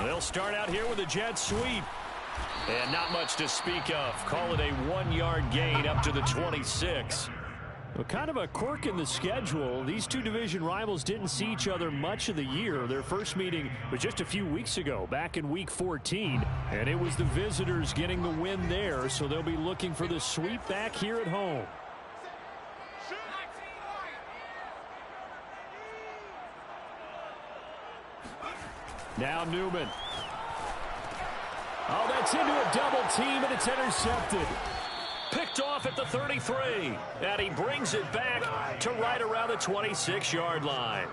They'll start out here with a jet sweep. And not much to speak of. Call it a 1-yard gain up to the 26. Well, kind of a quirk in the schedule. These two division rivals didn't see each other much of the year. Their first meeting was just a few weeks ago, back in Week 14. And it was the visitors getting the win there, so they'll be looking for the sweep back here at home. Now Newman. Oh, that's into a double team, and it's intercepted. Picked off at the 33. And he brings it back to right around the 26-yard line.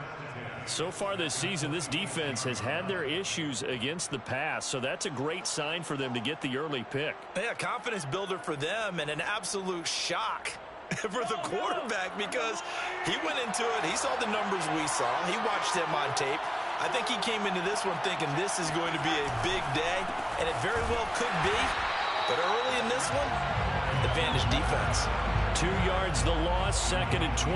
So far this season, this defense has had their issues against the pass, so that's a great sign for them to get the early pick. Yeah, confidence builder for them and an absolute shock for the quarterback because he went into it. He saw the numbers we saw. He watched them on tape. I think he came into this one thinking this is going to be a big day, and it very well could be. But early in this one, advantage defense. 2 yards the loss, 2nd and 12.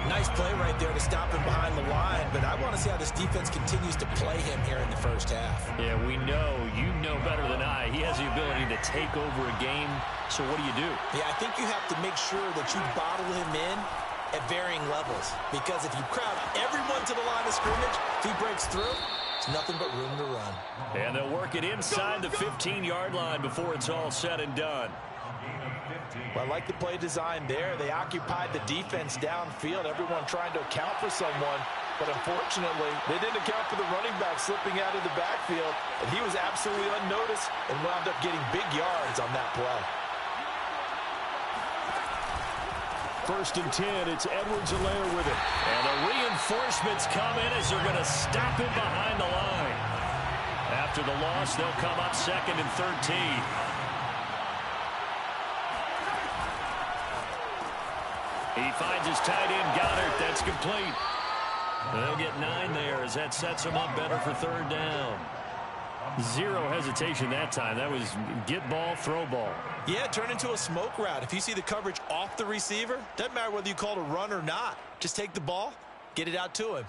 Nice play right there to stop him behind the line, but I want to see how this defense continues to play him here in the first half. Yeah, we know, you know better than I, he has the ability to take over a game. So what do? Yeah, I think you have to make sure that you bottle him in at varying levels, because if you crowd everyone to the line of scrimmage, if he breaks through, it's nothing but room to run. And they'll work it inside the 15-yard line before it's all said and done. Well, I like the play design there. They occupied the defense downfield, everyone trying to account for someone, but unfortunately, they didn't account for the running back slipping out of the backfield, and he was absolutely unnoticed and wound up getting big yards on that play. 1st and 10, it's Edwards-Helaire with it. And the reinforcements come in as they're going to stop him behind the line. After the loss, they'll come up 2nd and 13. He finds his tight end, Goddard. That's complete. They'll get 9 there as that sets him up better for 3rd down. Zero hesitation that time. That was get ball, throw ball. Yeah, turn into a smoke route. If you see the coverage off the receiver, doesn't matter whether you call it a run or not. Just take the ball, get it out to him.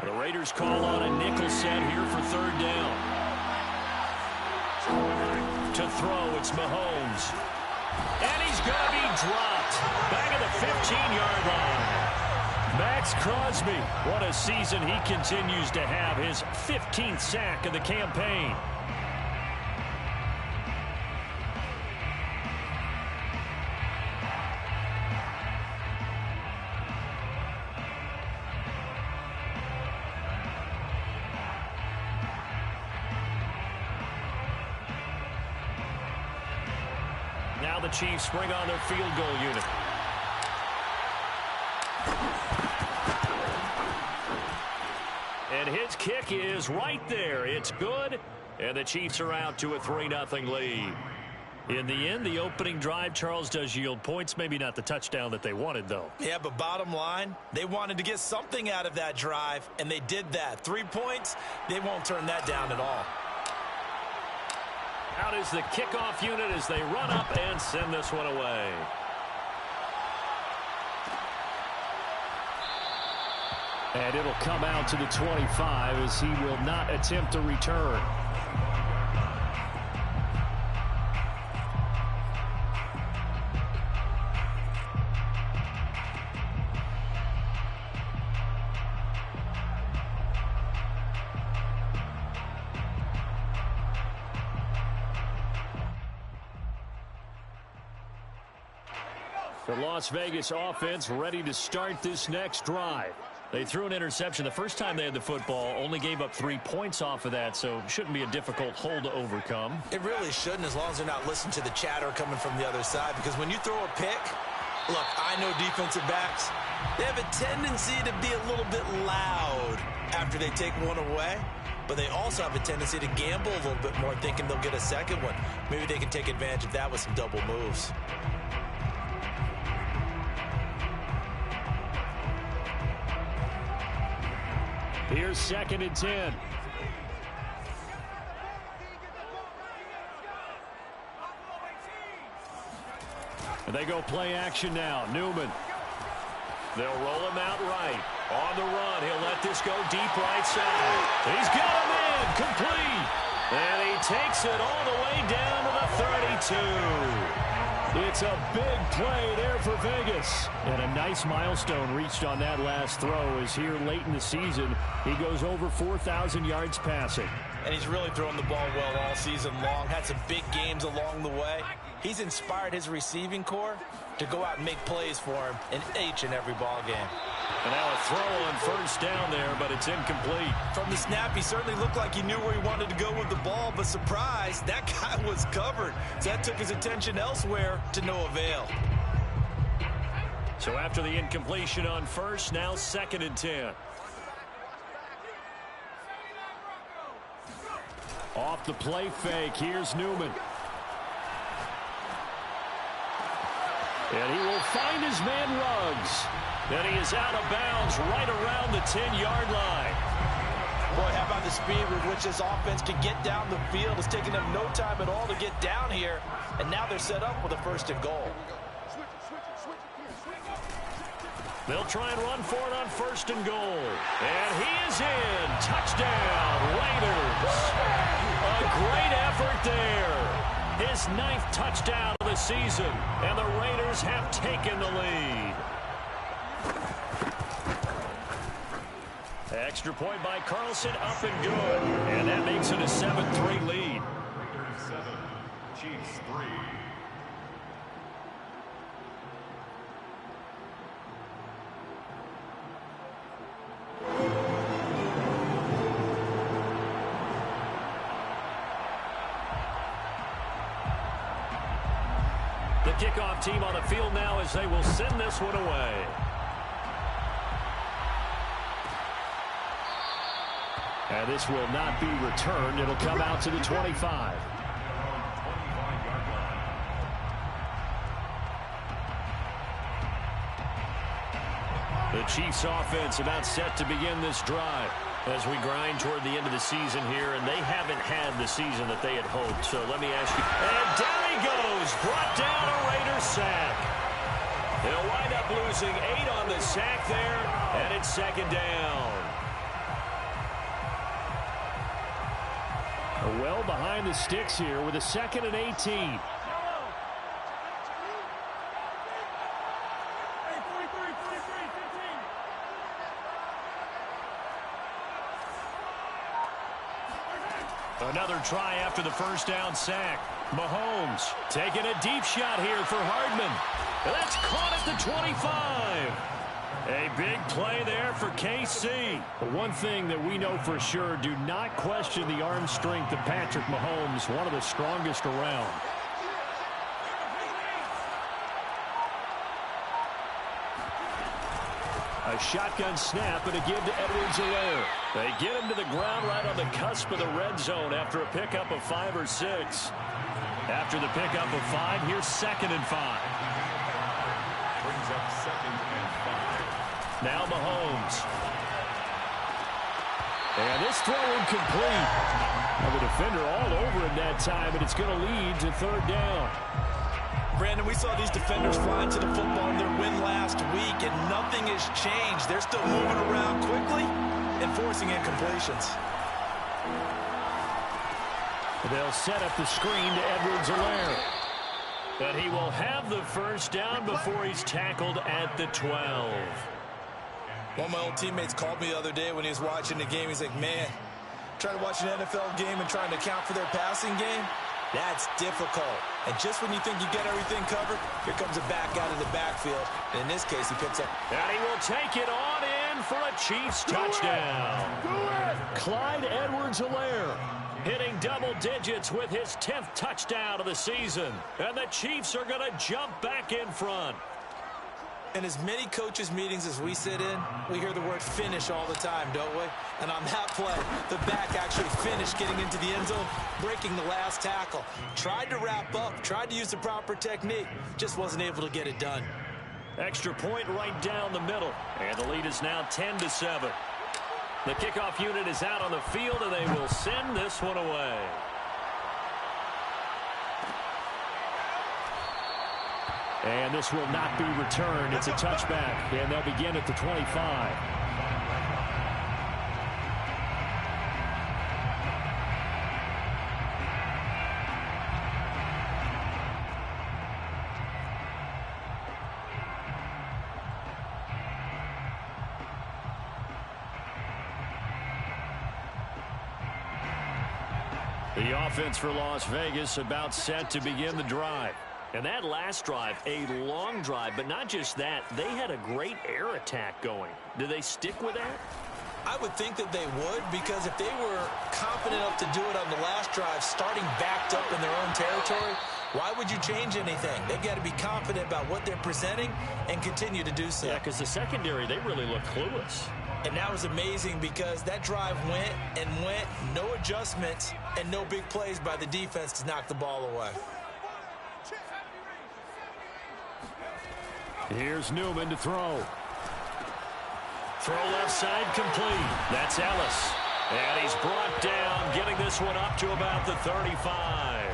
The Raiders call on a nickel set here for 3rd down. To throw, it's Mahomes. And he's going to be dropped. Back at the 15-yard line. Max Crosby, what a season he continues to have. His 15th sack of the campaign. Now the Chiefs bring on their field goal unit. And his kick is right there. It's good. And the Chiefs are out to a 3-0 lead. In the end, the opening drive, Charles, does yield points. Maybe not the touchdown that they wanted, though. Yeah, but bottom line, they wanted to get something out of that drive, and they did that. 3 points, they won't turn that down at all. Out is the kickoff unit as they run up and send this one away. And it'll come out to the 25 as he will not attempt a return. The Las Vegas offense ready to start this next drive. They threw an interception the first time they had the football, only gave up 3 points off of that, so shouldn't be a difficult hole to overcome. It really shouldn't, as long as they're not listening to the chatter coming from the other side, because when you throw a pick, look, I know defensive backs, they have a tendency to be a little bit loud after they take one away, but they also have a tendency to gamble a little bit more, thinking they'll get a second one. Maybe they can take advantage of that with some double moves. Here's 2nd and 10. And they go play action now. Newman. They'll roll him out right. On the run, he'll let this go deep right side. He's got him in, complete. And he takes it all the way down to the 32. It's a big play there for Vegas. And a nice milestone reached on that last throw as here late in the season, he goes over 4,000 yards passing. And he's really thrown the ball well all season long. Had some big games along the way. He's inspired his receiving corps to go out and make plays for him in each and every ball game. And now a throw on first down there, but it's incomplete. From the snap, he certainly looked like he knew where he wanted to go with the ball, but surprise, that guy was covered. So that took his attention elsewhere to no avail. So after the incompletion on first, now 2nd and 10. Off the play fake, here's Newman. And he will find his man Ruggs. And he is out of bounds right around the 10-yard line. Boy, how about the speed with which this offense can get down the field? It's taken them no time at all to get down here. And now they're set up with a 1st and goal. They'll try and run for it on 1st and goal. And he is in. Touchdown, Raiders. A great effort there. His 9th touchdown of the season. And the Raiders have taken the lead. Extra point by Carlson, up and good. And that makes it a 7-3 lead. 7, Chiefs 3. The kickoff team on the field now as they will send this one away. And this will not be returned. It'll come out to the 25. The Chiefs offense about set to begin this drive as we grind toward the end of the season here, and they haven't had the season that they had hoped. So let me ask you. And down he goes. Brought down a Raiders sack. They'll wind up losing 8 on the sack there, and it's 2nd down. Well behind the sticks here with a 2nd and 18. Another try after the 1st down sack. Mahomes taking a deep shot here for Hardman. And that's caught at the 25. A big play there for KC. But one thing that we know for sure, do not question the arm strength of Patrick Mahomes, one of the strongest around. A shotgun snap and a give to Edwards-Helaire. They get him to the ground right on the cusp of the red zone after a pickup of 5 or 6. After the pickup of 5, here's 2nd and 5. Brings up 2nd and 5. Now Mahomes. And this throw incomplete. The defender all over him that time, and it's going to lead to 3rd down. Brandon, we saw these defenders flying to the football in their win last week, and nothing has changed. They're still moving around quickly and forcing incompletions. They'll set up the screen to Edwards-Helaire. But he will have the 1st down before he's tackled at the 12. One of my old teammates called me the other day when he was watching the game. He's like, man, trying to watch an NFL game and trying to account for their passing game, that's difficult. And just when you think you get everything covered, here comes a back out of the backfield. And in this case, he picks up. And he will take it on in for a Chiefs touchdown. Clyde Edwards-Helaire hitting double digits with his 10th touchdown of the season. And the Chiefs are going to jump back in front. In as many coaches' meetings as we sit in, we hear the word finish all the time, don't we? And on that play, the back actually finished getting into the end zone, breaking the last tackle. Tried to wrap up, tried to use the proper technique, just wasn't able to get it done. Extra point right down the middle. And the lead is now 10-7. The kickoff unit is out on the field, and they will send this one away. And this will not be returned. It's a touchback, and they'll begin at the 25. The offense for Las Vegas about set to begin the drive. And that last drive, a long drive, but not just that. They had a great air attack going. Do they stick with that? I would think that they would, because if they were confident enough to do it on the last drive, starting backed up in their own territory, why would you change anything? They've got to be confident about what they're presenting and continue to do so. Yeah, because the secondary, they really look clueless. And that was amazing because that drive went and went, no adjustments, and no big plays by the defense to knock the ball away. Here's Newman to throw. Throw left side complete. That's Ellis. And he's brought down, getting this one up to about the 35.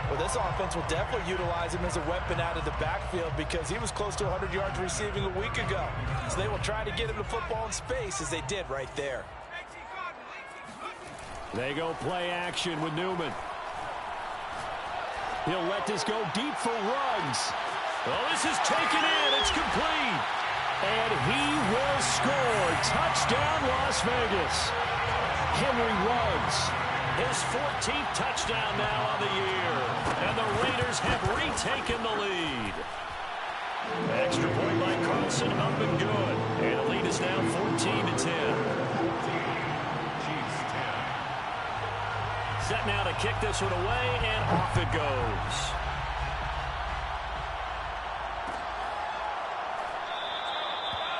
Well, this offense will definitely utilize him as a weapon out of the backfield because he was close to 100 yards receiving a week ago. So they will try to get him the football in space as they did right there. They go play action with Newman. He'll let this go deep for Ruggs. Well, this is taken in. It's complete. And he will score. Touchdown, Las Vegas. Henry Ruggs. His 14th touchdown now on the year. And the Raiders have retaken the lead. Extra point by Carlson, up and good. And the lead is now 14-10. Set now to kick this one away, and off it goes.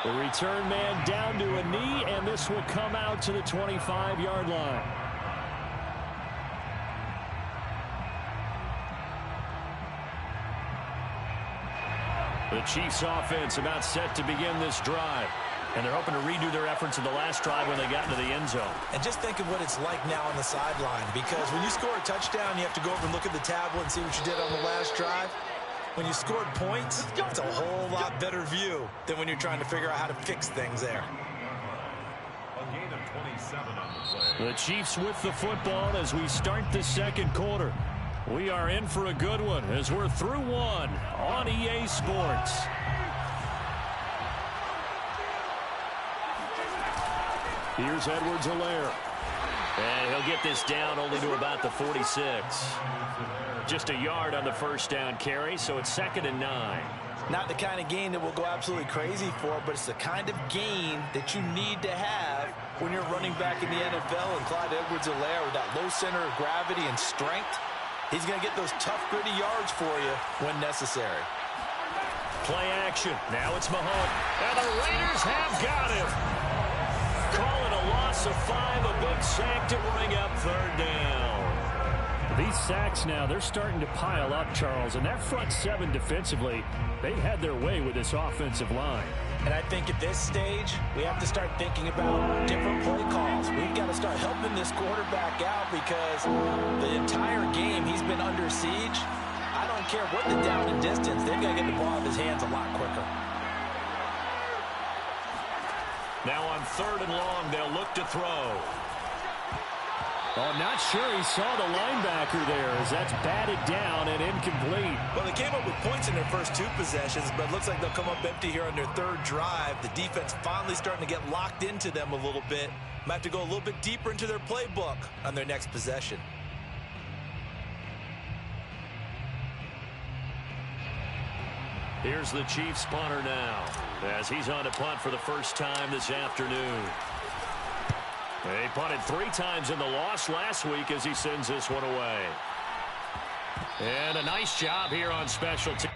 The return man down to a knee, and this will come out to the 25-yard line. The Chiefs offense about set to begin this drive. And they're hoping to redo their efforts in the last drive when they got into the end zone. And just think of what it's like now on the sideline, because when you score a touchdown, you have to go over and look at the tablet and see what you did on the last drive. When you scored points, it's a whole lot better view than when you're trying to figure out how to fix things there. A gain of 27 on the play. The Chiefs with the football as we start the second quarter. We are in for a good one as we're through one on EA Sports. Here's Edwards-Helaire. And he'll get this down only to about the 46. Just a yard on the first down carry, so it's 2nd and 9. Not the kind of gain that we'll go absolutely crazy for, but it's the kind of gain that you need to have when you're running back in the NFL. And Clyde Edwards-Helaire, with that low center of gravity and strength, he's going to get those tough, gritty yards for you when necessary. Play action. Now it's Mahomes. And the Raiders have got him. Call it a loss of 5, a big sack to bring up 3rd down. These sacks now, they're starting to pile up, Charles. And that front seven defensively, they've had their way with this offensive line. And I think at this stage, we have to start thinking about different play calls. We've got to start helping this quarterback out because the entire game he's been under siege. I don't care what the down and distance, they've got to get the ball out of his hands a lot quicker. Now on 3rd and long, they'll look to throw. Oh, not sure he saw the linebacker there as that's batted down and incomplete. Well, they came up with points in their first 2 possessions, but it looks like they'll come up empty here on their 3rd drive. The defense finally starting to get locked into them a little bit. Might have to go a little bit deeper into their playbook on their next possession. Here's the Chiefs punter now as he's on to punt for the first time this afternoon. They punted 3 times in the loss last week as he sends this one away. And a nice job here on special teams.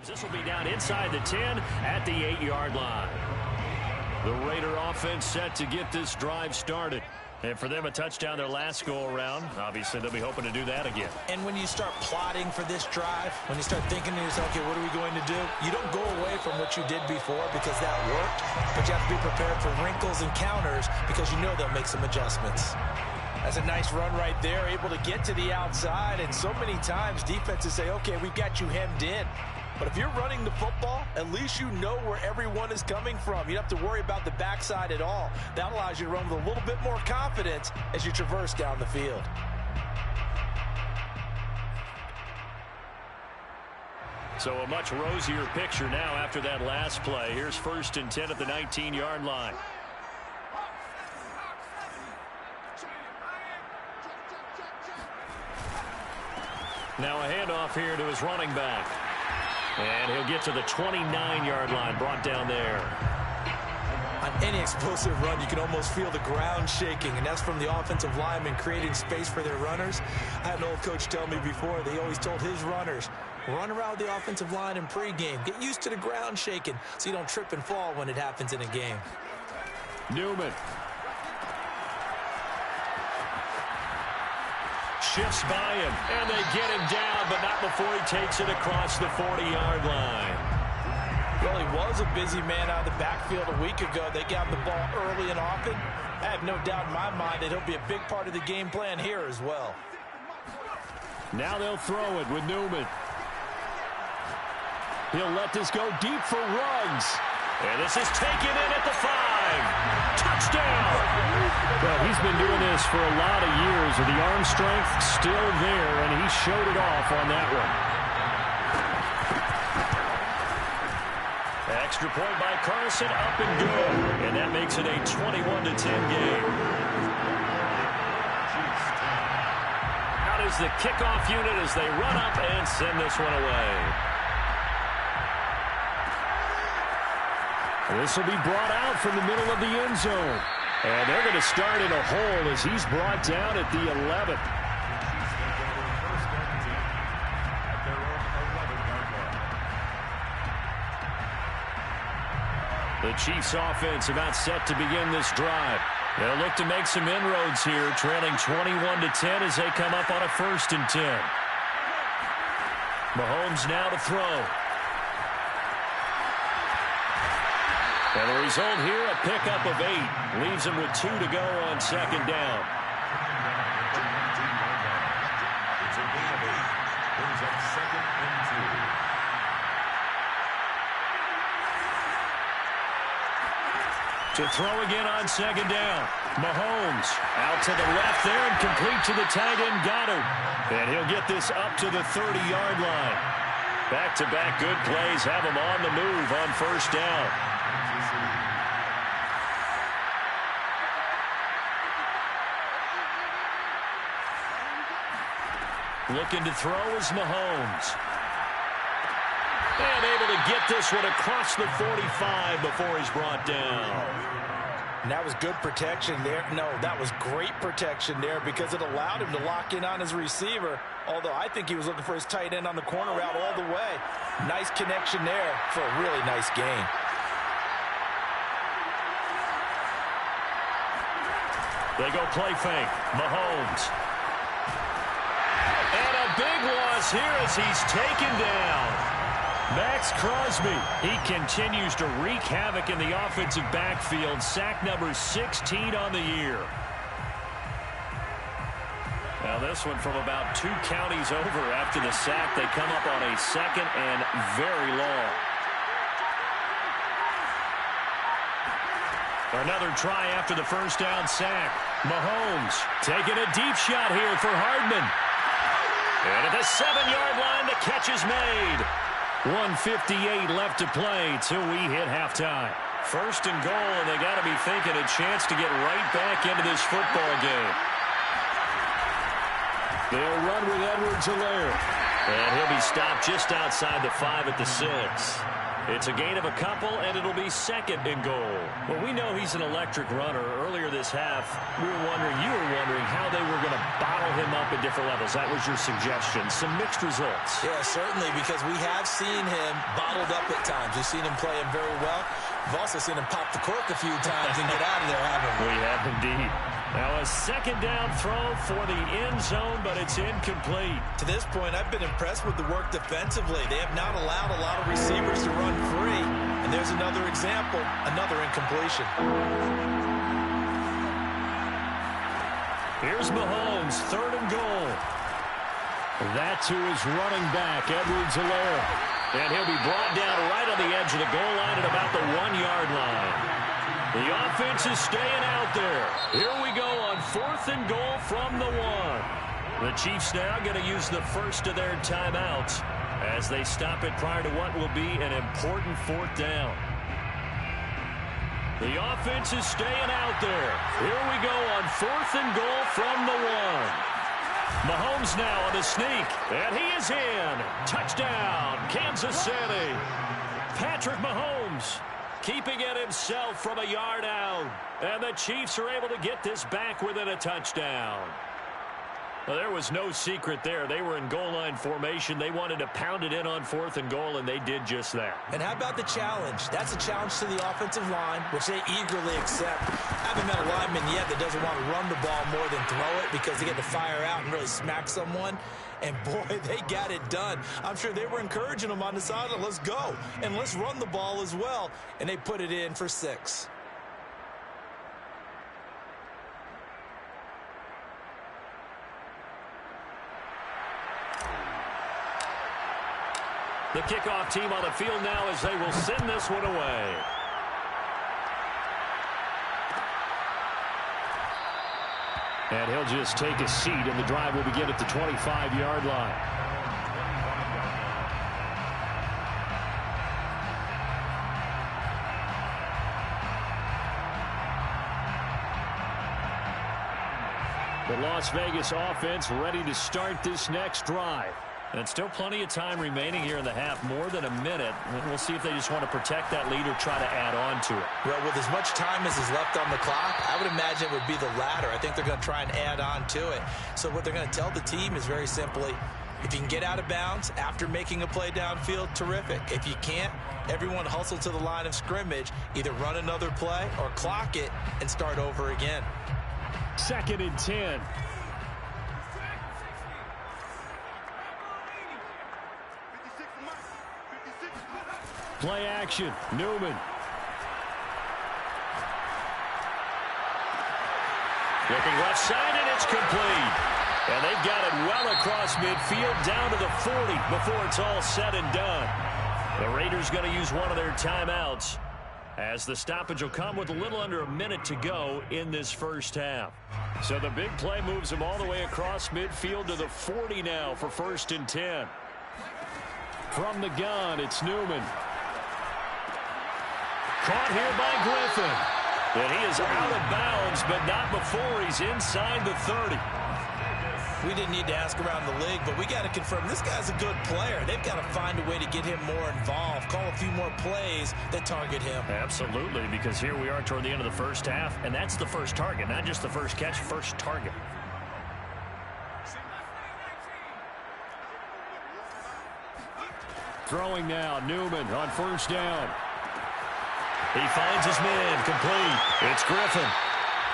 This will be down inside the 10 at the 8-yard line. The Raider offense set to get this drive started. And for them, a touchdown their last go-around. Obviously, they'll be hoping to do that again. And when you start plotting for this drive, when you start thinking to yourself, okay, what are we going to do? You don't go away from what you did before because that worked, but you have to be prepared for wrinkles and counters because you know they'll make some adjustments. That's a nice run right there, able to get to the outside. And so many times defenses say, okay, we've got you hemmed in. But if you're running the football, at least you know where everyone is coming from. You don't have to worry about the backside at all. That allows you to run with a little bit more confidence as you traverse down the field. So a much rosier picture now after that last play. Here's 1st and 10 at the 19-yard line. Now a handoff here to his running back. And he'll get to the 29-yard line, brought down there. On any explosive run, you can almost feel the ground shaking, and that's from the offensive linemen creating space for their runners. I had an old coach tell me before, they always told his runners, run around the offensive line in pregame. Get used to the ground shaking so you don't trip and fall when it happens in a game. Newman. Shifts by him, and they get him down, but not before he takes it across the 40-yard line. Well, he was a busy man out of the backfield a week ago. They got him the ball early and often. I have no doubt in my mind that he'll be a big part of the game plan here as well. Now they'll throw it with Newman. He'll let this go deep for Ruggs. And this is taken in at the 5. Touchdown! Well, he's been doing this for a lot of years, with the arm strength still there, and he showed it off on that one. Extra point by Carson, up and good. And that makes it a 21-10 game. Out is the kickoff unit as they run up and send this one away. This will be brought out from the middle of the end zone. And they're going to start in a hole as he's brought down at the 11. The Chiefs offense about set to begin this drive. They'll look to make some inroads here, trailing 21-10 as they come up on a 1st and 10. Mahomes now to throw. And the result here, a pickup of 8. Leaves him with 2 to go on 2nd down. It's a gain of 8. Brings up 2nd and 2. To throw again on 2nd down. Mahomes out to the left there and complete to the tight end, Goddard. And he'll get this up to the 30-yard line. Back-to-back good plays have him on the move on 1st down. Looking to throw is Mahomes. And able to get this one across the 45 before he's brought down. And that was good protection there. No, that was great protection there because it allowed him to lock in on his receiver. Although I think he was looking for his tight end on the corner route all the way. Nice connection there for a really nice gain. They go play fake. Mahomes. And a big loss here as he's taken down. Max Crosby, he continues to wreak havoc in the offensive backfield. Sack number 16 on the year. Now this one from about 2 counties over after the sack. They come up on a 2nd and very long. Another try after the 1st down sack. Mahomes taking a deep shot here for Hardman. And at the 7-yard line, the catch is made. 1:58 left to play till we hit halftime. 1st and goal, and they got to be thinking a chance to get right back into this football game. They'll run with Edwards-Helaire. And he'll be stopped just outside the 5 at the 6. It's a gain of a couple, and it'll be second and goal. Well, we know he's an electric runner. Earlier this half, you were wondering how they were going to bottle him up at different levels. That was your suggestion. Some mixed results. Yeah, certainly, because we have seen him bottled up at times. We've seen him play him very well. We've also seen him pop the cork a few times and get out of there, haven't we? We have indeed. Now a second down throw for the end zone, but it's incomplete. To this point, I've been impressed with the work defensively. They have not allowed a lot of receivers to run free. And there's another example, another incompletion. Here's Mahomes, third and goal. That's who is running back, Edwards-Helaire. And he'll be brought down right on the edge of the goal line at about the 1-yard line. The offense is staying out there. Here we go on 4th and goal from the 1. The Chiefs now going to use the first of their timeouts as they stop it prior to what will be an important 4th down. The offense is staying out there. Here we go on 4th and goal from the 1. Mahomes now on the sneak, and he is in. Touchdown, Kansas City. Patrick Mahomes keeping it himself from a yard out. And the Chiefs are able to get this back within a touchdown. Well, there was no secret there. They were in goal line formation. They wanted to pound it in on 4th and goal, and they did just that. And how about the challenge? That's a challenge to the offensive line, which they eagerly accept. I haven't met a lineman yet that doesn't want to run the ball more than throw it because they get to fire out and really smack someone. And, boy, they got it done. I'm sure they were encouraging them on the sideline. Let's go, and let's run the ball as well. And they put it in for 6. The kickoff team on the field now as they will send this one away. And he'll just take a seat, and the drive will begin at the 25-yard line. The Las Vegas offense ready to start this next drive. And still plenty of time remaining here in the half, more than a minute. And we'll see if they just want to protect that lead or try to add on to it. Well, with as much time as is left on the clock, I would imagine it would be the latter. I think they're going to try and add on to it. So what they're going to tell the team is very simply, if you can get out of bounds after making a play downfield, terrific. If you can't, everyone hustle to the line of scrimmage, either run another play or clock it and start over again. 2nd and 10. Play action, Newman. Looking left side, and it's complete. And they've got it well across midfield, down to the 40 before it's all said and done. The Raiders going to use one of their timeouts as the stoppage will come with a little under a minute to go in this first half. So the big play moves them all the way across midfield to the 40 now for 1st and 10. From the gun, it's Newman. Caught here by Griffin. And he is out of bounds, but not before he's inside the 30. We didn't need to ask around the league, but we got to confirm this guy's a good player. They've got to find a way to get him more involved, call a few more plays that target him. Absolutely, because here we are toward the end of the first half, and that's the first target, not just the first catch, first target. Throwing now, Newman on 1st down. He finds his man, complete. It's Griffin.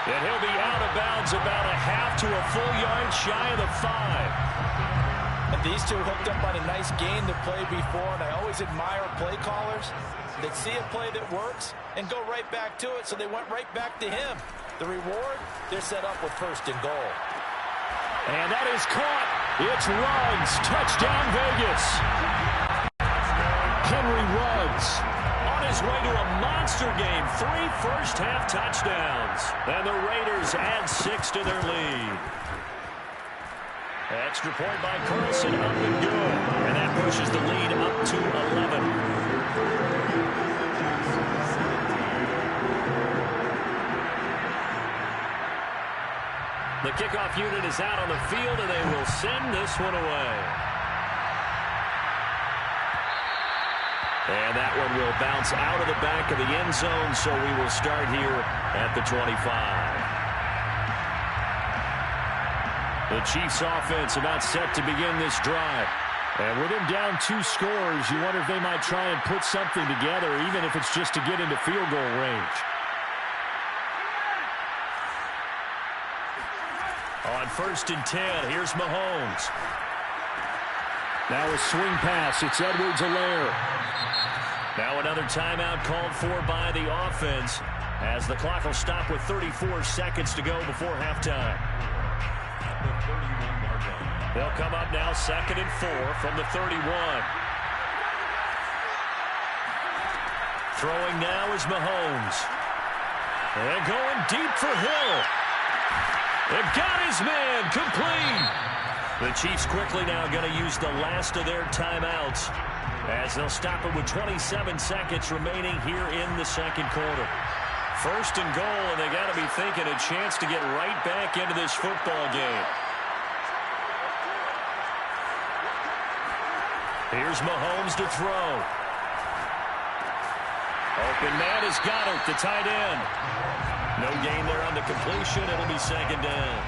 And he'll be out of bounds about a half to a full yard shy of the 5. And these two hooked up on a nice game that played before, and I always admire play callers that see a play that works and go right back to it, so they went right back to him. The reward, they're set up with 1st and goal. And that is caught. It's Ruggs. Touchdown, Vegas. Henry Ruggs on his way to a monster game. 3 first-half touchdowns. And the Raiders add 6 to their lead. Extra point by Carlson, up and good. And that pushes the lead up to 11. The kickoff unit is out on the field, and they will send this one away. And that one will bounce out of the back of the end zone, so we will start here at the 25. The Chiefs offense about set to begin this drive. And with him down 2 scores, you wonder if they might try and put something together, even if it's just to get into field goal range. On 1st and 10, here's Mahomes. Now a swing pass. It's Edwards-Helaire. Now another timeout called for by the offense as the clock will stop with 34 seconds to go before halftime. They'll come up now 2nd and 4 from the 31. Throwing now is Mahomes. And going deep for Hill. They've got his man complete. The Chiefs quickly now going to use the last of their timeouts as they'll stop it with 27 seconds remaining here in the second quarter. 1st and goal, and they got to be thinking a chance to get right back into this football game. Here's Mahomes to throw. Open man has got it, the tight end. No gain there on the completion. It'll be 2nd down.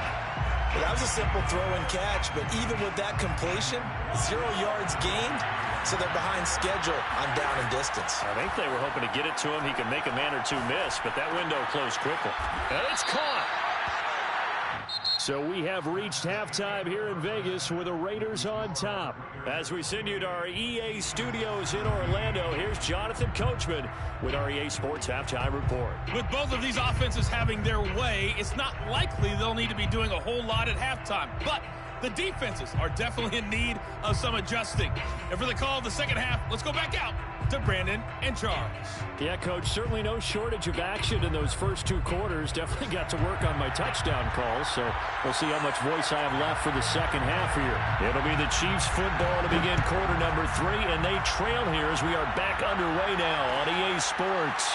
Well, that was a simple throw and catch, but even with that completion, 0 yards gained, so they're behind schedule on down and distance. I think they were hoping to get it to him. He could make a man or two miss, but that window closed quickly. And it's caught. So we have reached halftime here in Vegas with the Raiders on top. As we send you to our EA studios in Orlando, here's Jonathan Coachman with our EA Sports Halftime Report. With both of these offenses having their way, it's not likely they'll need to be doing a whole lot at halftime. But the defenses are definitely in need of some adjusting. And for the call of the second half, let's go back out to Brandon and Charles. Yeah, Coach, certainly no shortage of action in those first 2 quarters. Definitely got to work on my touchdown calls, so we'll see how much voice I have left for the second half here. It'll be the Chiefs football to begin quarter number 3, and they trail here as we are back underway now on EA Sports.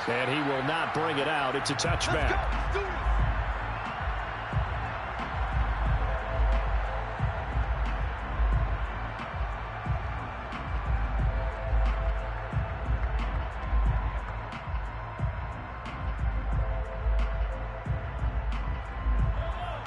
And he will not bring it out. It's a touchback.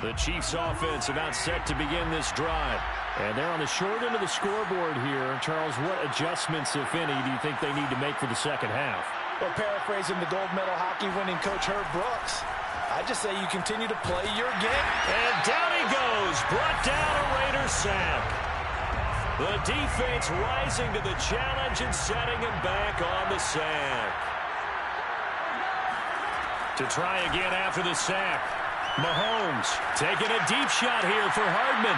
The Chiefs offense about set to begin this drive. And they're on the short end of the scoreboard here. Charles, what adjustments, if any, do you think they need to make for the second half? Well, paraphrasing the gold medal hockey winning coach Herb Brooks, I just say you continue to play your game. And down he goes. Brought down a Raiders sack. The defense rising to the challenge and setting him back on the sack. To try again after the sack. Mahomes taking a deep shot here for Hardman.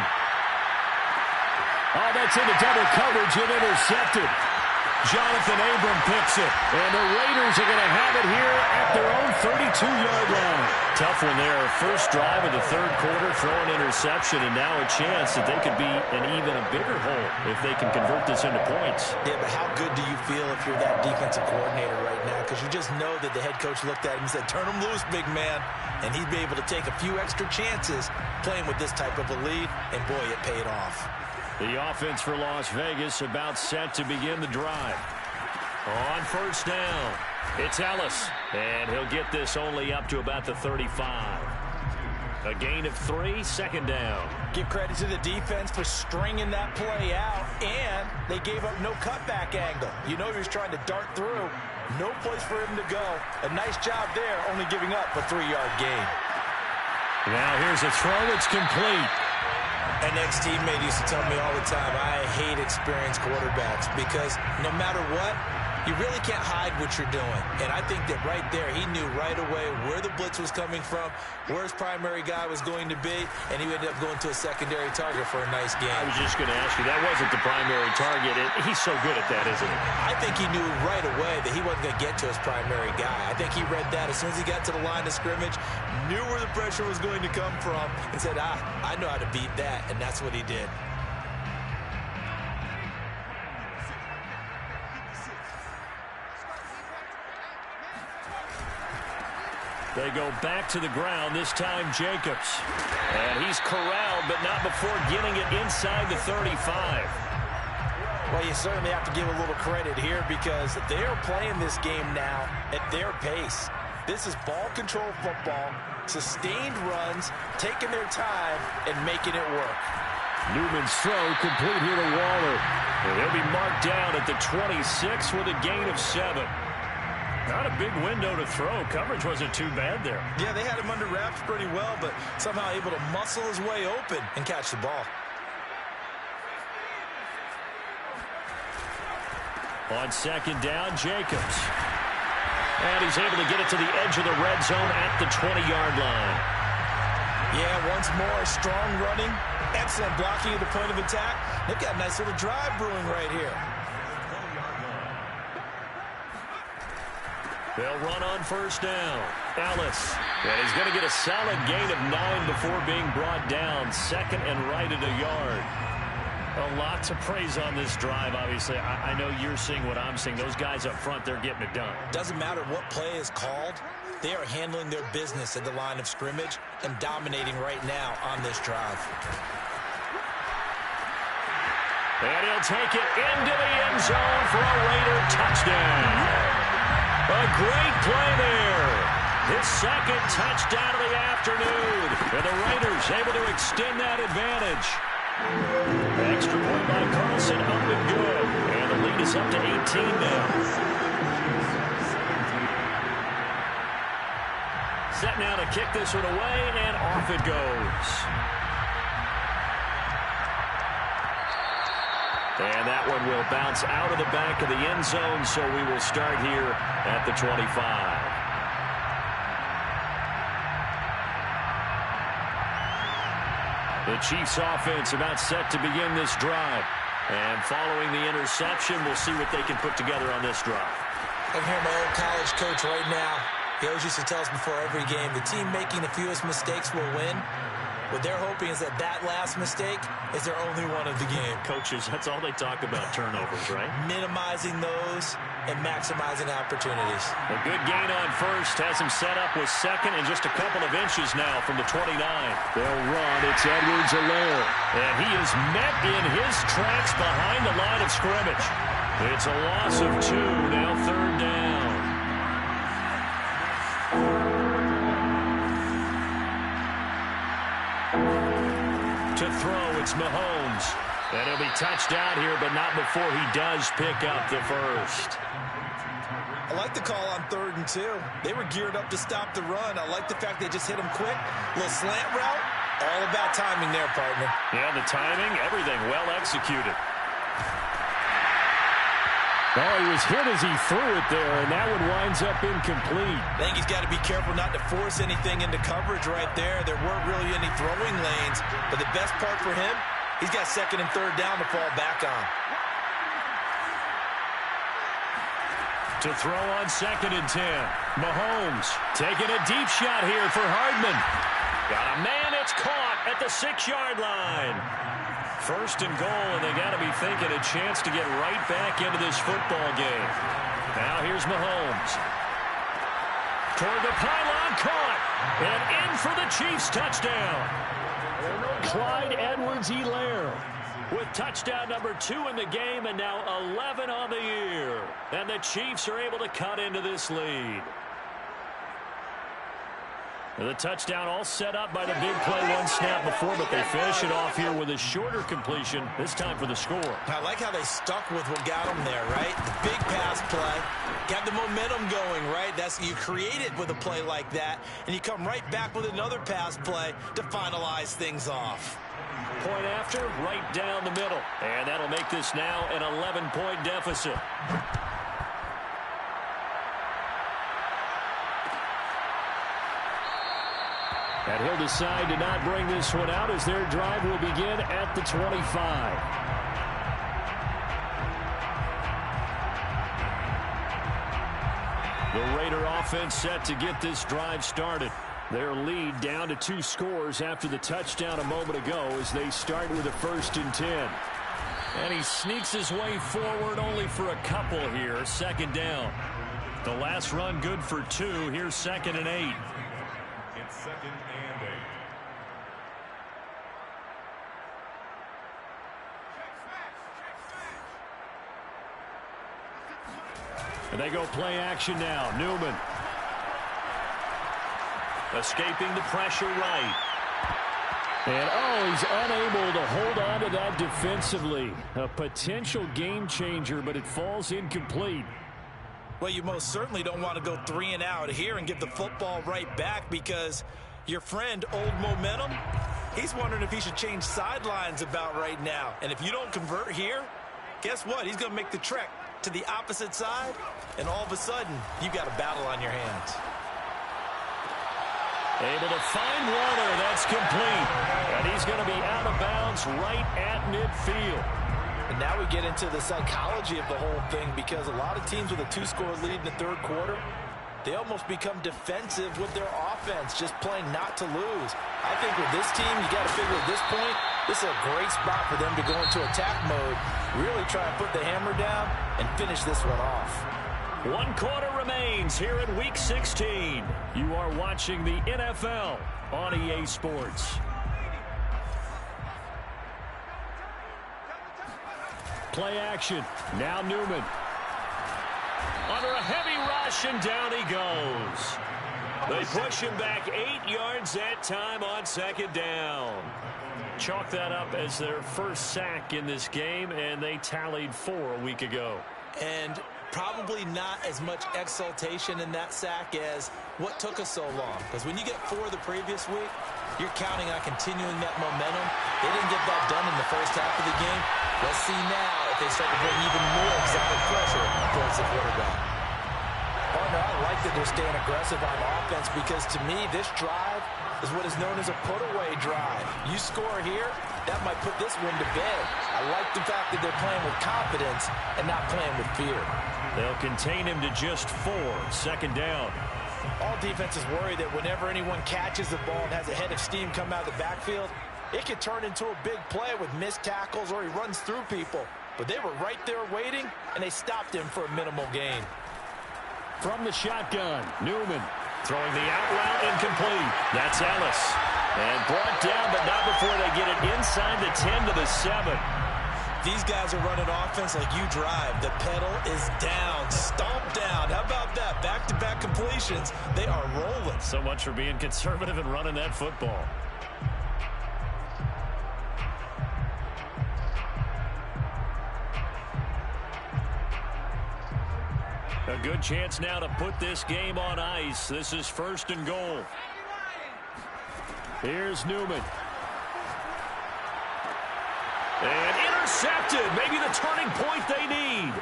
Oh, that's into double coverage and intercepted. Jonathan Abram picks it. And the Raiders are going to have it here at their own 32-yard line. Tough one there. First drive of the third quarter, throw an interception, and now a chance that they could be in even a bigger hole if they can convert this into points. Yeah, but how good do you feel if you're that defensive coordinator right now? Because you just know that the head coach looked at him and said, turn him loose, big man. And he'd be able to take a few extra chances playing with this type of a lead, and boy, it paid off. The offense for Las Vegas about set to begin the drive. On first down, it's Ellis, and he'll get this only up to about the 35. A gain of 3, 2nd down. Give credit to the defense for stringing that play out, and they gave up no cutback angle. You know he was trying to dart through. No place for him to go. A nice job there, only giving up a 3-yard gain. Now here's a throw that's complete. An ex-teammate used to tell me all the time, I hate experienced quarterbacks because no matter what, you really can't hide what you're doing. And I think that right there, he knew right away where the blitz was coming from, where his primary guy was going to be, and he ended up going to a secondary target for a nice game. I was just going to ask you, that wasn't the primary target. He's so good at that, isn't he? I think he knew right away that he wasn't going to get to his primary guy. I think he read that as soon as he got to the line of scrimmage, knew where the pressure was going to come from, and said, I know how to beat that, and that's what he did. They go back to the ground, this time Jacobs. And he's corralled, but not before getting it inside the 35. Well, you certainly have to give a little credit here because they're playing this game now at their pace. This is ball control football, sustained runs, taking their time, and making it work. Newman's throw complete here to Waller. And he'll be marked down at the 26 with a gain of 7. Not a big window to throw. Coverage wasn't too bad there. Yeah, they had him under wraps pretty well, but somehow able to muscle his way open and catch the ball. On second down, Jacobs. And he's able to get it to the edge of the red zone at the 20-yard line. Yeah, once more, strong running, excellent blocking at the point of attack. They've got a nice little drive brewing right here. They'll run on first down. Ellis. And he's going to get a solid gain of 9 before being brought down. Second and right at a yard. A lot to praise on this drive, obviously. I know you're seeing what I'm seeing. Those guys up front, they're getting it done. Doesn't matter what play is called. They are handling their business at the line of scrimmage and dominating right now on this drive. And he'll take it into the end zone for a Raider touchdown. A great play there. His second touchdown of the afternoon. And the Raiders able to extend that advantage. Extra point by Carlson, up and good. And the lead is up to 18 now. Set now to kick this one away, and off it goes. And that one will bounce out of the back of the end zone, so we will start here at the 25. The Chiefs offense about set to begin this drive. And following the interception, we'll see what they can put together on this drive. I can hear my old college coach right now. He always used to tell us before every game, the team making the fewest mistakes will win. What they're hoping is that that last mistake is their only one of the game. Coaches, that's all they talk about, turnovers, right? Minimizing those and maximizing opportunities. A good gain on first has him set up with second and just a couple of inches now from the 29. They'll run. It's Edwards-Helaire. And he is met in his tracks behind the line of scrimmage. It's a loss of 2, now third down. To throw, it's Mahomes. And he'll be touched out here, but not before he does pick up the first. I like the call on 3rd and 2. They were geared up to stop the run. I like the fact they just hit him quick. Little slant route. All about timing there, partner. Yeah, the timing, everything well executed. Oh, he was hit as he threw it there, and that one winds up incomplete. I think he's got to be careful not to force anything into coverage right there. There weren't really any throwing lanes, but the best part for him, he's got 2nd and 3rd down to fall back on. To throw on 2nd and 10. Mahomes taking a deep shot here for Hardman. Got a man, it's caught at the 6-yard line. 1st and goal, and they got to be thinking a chance to get right back into this football game. Now here's Mahomes. Toward the pylon, caught. And in for the Chiefs touchdown. Clyde Edwards-Helaire with touchdown number 2 in the game, and now 11 on the year. And the Chiefs are able to cut into this lead. The touchdown all set up by the big play one snap before, but they finish it off here with a shorter completion, this time for the score. I like how they stuck with what got them there, right? The big pass play, got the momentum going, right? That's you create it with a play like that, and you come right back with another pass play to finalize things off. Point after, right down the middle. And that'll make this now an 11-point deficit. And he'll decide to not bring this one out as their drive will begin at the 25. The Raider offense set to get this drive started. Their lead down to 2 scores after the touchdown a moment ago as they start with a 1st and 10. And he sneaks his way forward only for a couple here. 2nd down. The last run good for 2. Here's 2nd and 8. It's 2nd and 8. And they go play action now. Newman. Escaping the pressure right. And, he's unable to hold on to that defensively. A potential game changer, but it falls incomplete. Well, you most certainly don't want to go 3 and out here and get the football right back because your friend, Old Momentum, he's wondering if he should change sidelines about right now. And if you don't convert here, guess what? He's going to make the trek to the opposite side, and all of a sudden, you've got a battle on your hands. Able to find Warner. That's complete. And he's going to be out of bounds right at midfield. And now we get into the psychology of the whole thing because a lot of teams with a 2-score lead in the third quarter, they almost become defensive with their offense, just playing not to lose. I think with this team, you got to figure at this point, this is a great spot for them to go into attack mode, really try and put the hammer down and finish this one off. 1 quarter remains here in Week 16. You are watching the NFL on EA Sports. Play action. Now Newman. Under a heavy rush, and down he goes. They push him back 8 yards that time on second down. Chalk that up as their first sack in this game, and they tallied 4 a week ago. And probably not as much exultation in that sack as what took us so long. Because when you get 4 the previous week, you're counting on continuing that momentum. They didn't get that done in the first half of the game. Let's see now if they start to bring even more exotic pressure towards the quarterback. Oh, no, I like that they're staying aggressive on offense because, to me, this drive is what is known as a put-away drive. You score here, that might put this one to bed. I like the fact that they're playing with confidence and not playing with fear. They'll contain him to just 4. Second down. All defenses worry that whenever anyone catches the ball and has a head of steam come out of the backfield, it could turn into a big play with missed tackles or he runs through people. But they were right there waiting, and they stopped him for a minimal gain. From the shotgun, Newman throwing the out route incomplete. That's Ellis. And brought down, but not before they get it inside the 10 to the 7. These guys are running offense like you drive. The pedal is down, stomp down. How about that? Back-to-back completions. They are rolling. So much for being conservative and running that football. A good chance now to put this game on ice. This is 1st and goal. Here's Newman. And intercepted. Maybe the turning point they need.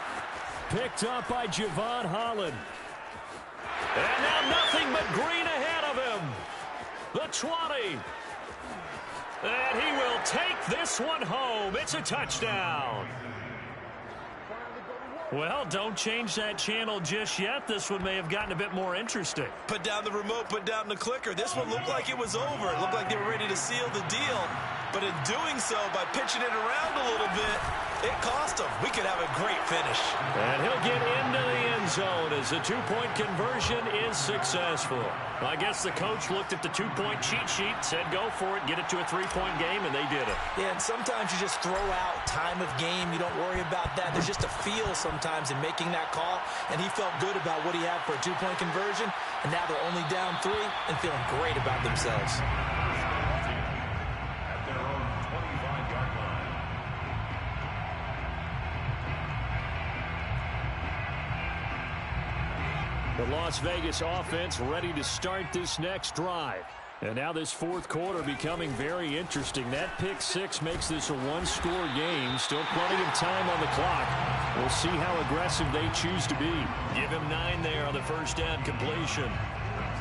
Picked up by Javon Holland. And now nothing but green ahead of him. The 20. And he will take this one home. It's a touchdown. Well, don't change that channel just yet. This one may have gotten a bit more interesting. Put down the remote, put down the clicker. This one looked like it was over. It looked like they were ready to seal the deal. But in doing so, by pitching it around a little bit, it cost them. We could have a great finish. And he'll get into the end zone as the 2-point conversion is successful. I guess the coach looked at the 2-point cheat sheet, said go for it, get it to a 3-point game, and they did it. Yeah, and sometimes you just throw out time of game. You don't worry about that. There's just a feel sometimes in making that call, and he felt good about what he had for a 2-point conversion, and now they're only down 3 and feeling great about themselves. The Las Vegas offense ready to start this next drive. And now this 4th quarter becoming very interesting. That pick 6 makes this a 1-score game. Still plenty of time on the clock. We'll see how aggressive they choose to be. Give him 9 there on the first down completion.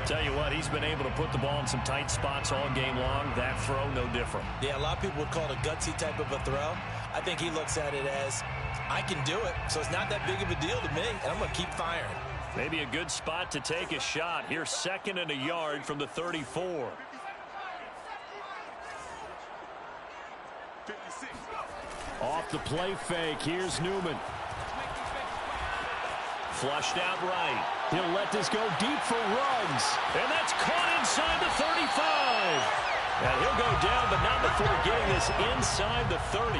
Tell you what, he's been able to put the ball in some tight spots all game long. That throw, no different. Yeah, a lot of people would call it a gutsy type of a throw. I think he looks at it as, I can do it, so it's not that big of a deal to me, and I'm going to keep firing. Maybe a good spot to take a shot. Here's 2nd and a yard from the 34. Off the play fake. Here's Newman. Flushed out right. He'll let this go deep for Ruggs. And that's caught inside the 35. And he'll go down, but not before getting this inside the 30.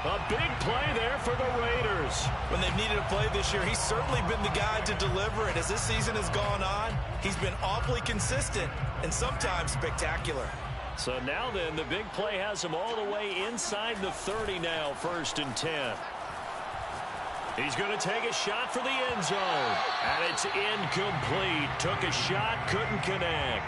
A big play there for the Raiders. When they've needed a play this year, he's certainly been the guy to deliver it. As this season has gone on, he's been awfully consistent and sometimes spectacular. So now then, the big play has him all the way inside the 30 now, 1st and 10. He's going to take a shot for the end zone. And it's incomplete. Took a shot, couldn't connect.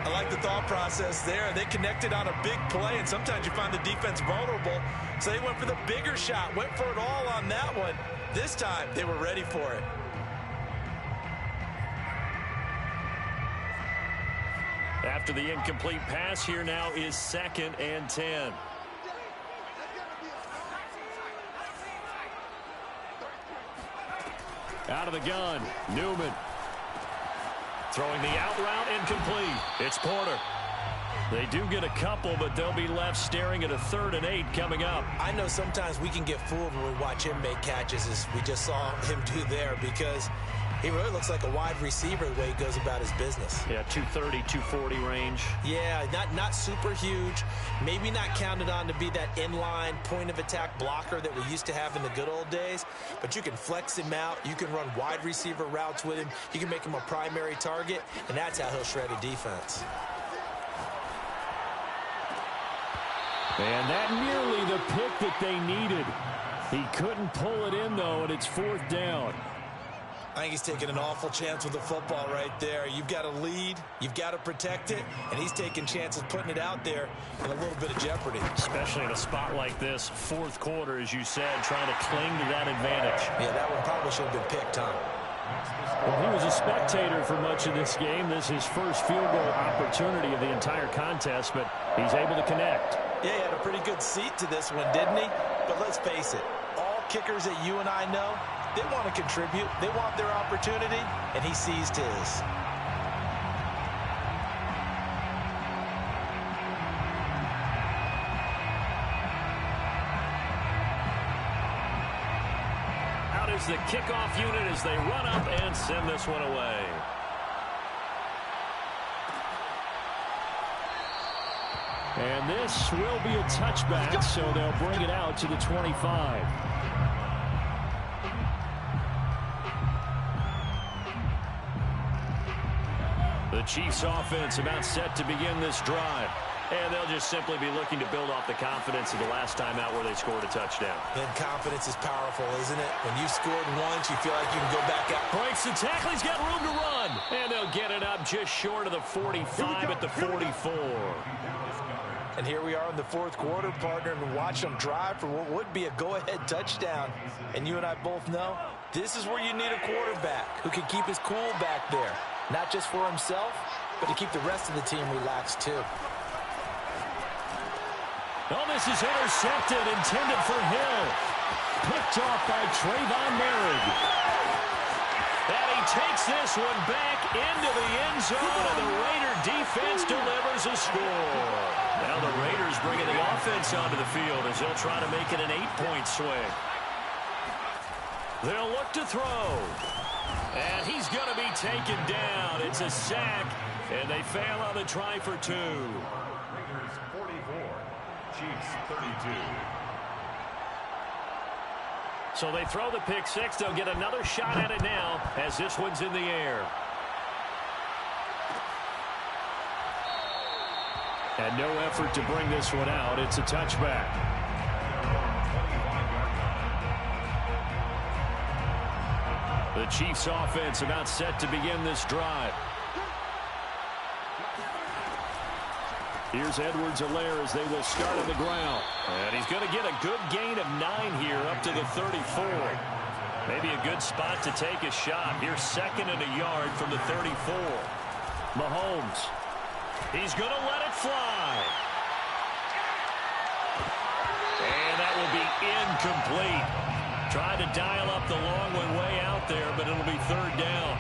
I like the thought process there. They connected on a big play, and sometimes you find the defense vulnerable. So they went for the bigger shot, went for it all on that one. This time, they were ready for it. After the incomplete pass, here now is 2nd and 10. Out of the gun, Newman. Throwing the out route, incomplete. It's Porter. They do get a couple, but they'll be left staring at a 3rd and 8 coming up. I know sometimes we can get fooled when we watch him make catches, as we just saw him do there, because he really looks like a wide receiver the way he goes about his business. Yeah, 230, 240 range. Yeah, not super huge. Maybe not counted on to be that inline point-of-attack blocker that we used to have in the good old days. But you can flex him out. You can run wide receiver routes with him. You can make him a primary target, and that's how he'll shred a defense. And that nearly the pick that they needed. He couldn't pull it in, though, and it's 4th down. I think he's taking an awful chance with the football right there. You've got to lead, you've got to protect it, and he's taking chances putting it out there in a little bit of jeopardy. Especially in a spot like this, 4th quarter, as you said, trying to cling to that advantage. Yeah, that one probably should have been picked, huh? Well, he was a spectator for much of this game. This is his first field goal opportunity of the entire contest, but he's able to connect. Yeah, he had a pretty good seat to this one, didn't he? But let's face it, all kickers that you and I know, they want to contribute. They want their opportunity, and he seized his. Out is the kickoff unit as they run up and send this one away. And this will be a touchback, so they'll bring it out to the 25. The Chiefs offense about set to begin this drive. And they'll just simply be looking to build off the confidence of the last time out where they scored a touchdown. And confidence is powerful, isn't it? When you've scored once, you feel like you can go back out. Breaks the tackle. He's got room to run. And they'll get it up just short of the 45 at the 44. And here we are in the 4th quarter, partner, and watch them drive for what would be a go-ahead touchdown. And you and I both know this is where you need a quarterback who can keep his cool back there. Not just for himself, but to keep the rest of the team relaxed, too. Oh, this is intercepted, intended for Hill. Picked off by Trayvon Merrick. And he takes this one back into the end zone, and the Raider defense delivers a score. Now the Raiders bringing the offense onto the field as they'll try to make it an 8-point swing. They'll look to throw. And he's going to be taken down. It's a sack, and they fail on the try for 2. Raiders 44, Chiefs 32. So they throw the pick 6. They'll get another shot at it now as this one's in the air. And no effort to bring this one out. It's a touchback. The Chiefs offense about set to begin this drive. Here's Edwards-Helaire as they will start on the ground. And he's going to get a good gain of 9 here up to the 34. Maybe a good spot to take a shot. Here's 2nd and a yard from the 34. Mahomes. He's going to let it fly. And that will be incomplete. Tried to dial up the long one way out there, but it'll be 3rd down.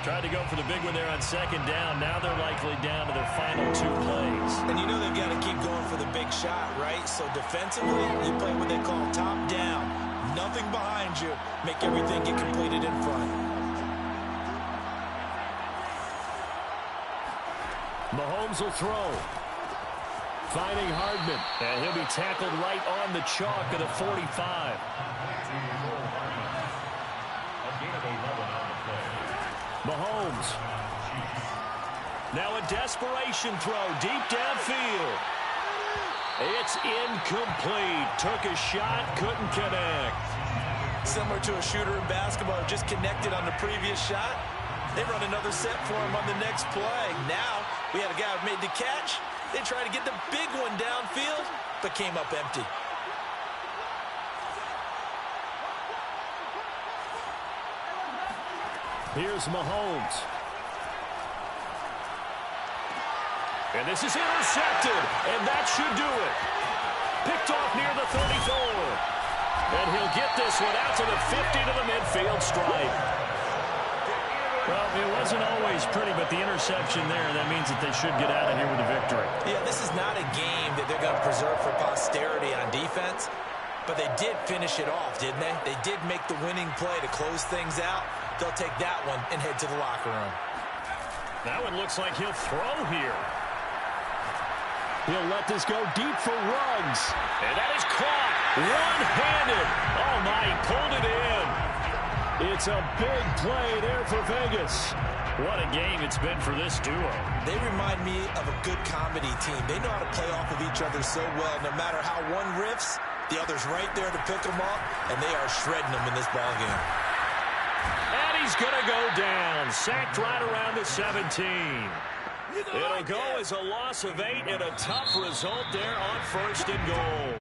Tried to go for the big one there on 2nd down. Now they're likely down to their final 2 plays. And you know they've got to keep going for the big shot, right? So defensively, you play what they call top down. Nothing behind you. Make everything get completed in front. Mahomes will throw. finding Hardman. And he'll be tackled right on the chalk of the 45. Mahomes. Now a desperation throw deep downfield. It's incomplete. Took a shot, couldn't connect. Similar to a shooter in basketball who just connected on the previous shot. They run another set for him on the next play. Now we had a guy who made the catch. They tried to get the big one downfield, but came up empty. Here's Mahomes. And this is intercepted, and that should do it. Picked off near the 34. And he'll get this one out to the 50 to the midfield stripe. Well, it wasn't always pretty, but the interception there, that means that they should get out of here with a victory. Yeah, this is not a game that they're going to preserve for posterity on defense, but they did finish it off, didn't they? They did make the winning play to close things out. They'll take that one and head to the locker room. That one looks like he'll throw here. He'll let this go deep for Ruggs. And that is caught one-handed. Oh, my, he pulled it in. It's a big play there for Vegas. What a game it's been for this duo. They remind me of a good comedy team. They know how to play off of each other so well. No matter how one riffs, the other's right there to pick them up, and they are shredding them in this ballgame. And he's going to go down. Sacked right around the 17. It'll go as a loss of 8 and a tough result there on 1st and goal.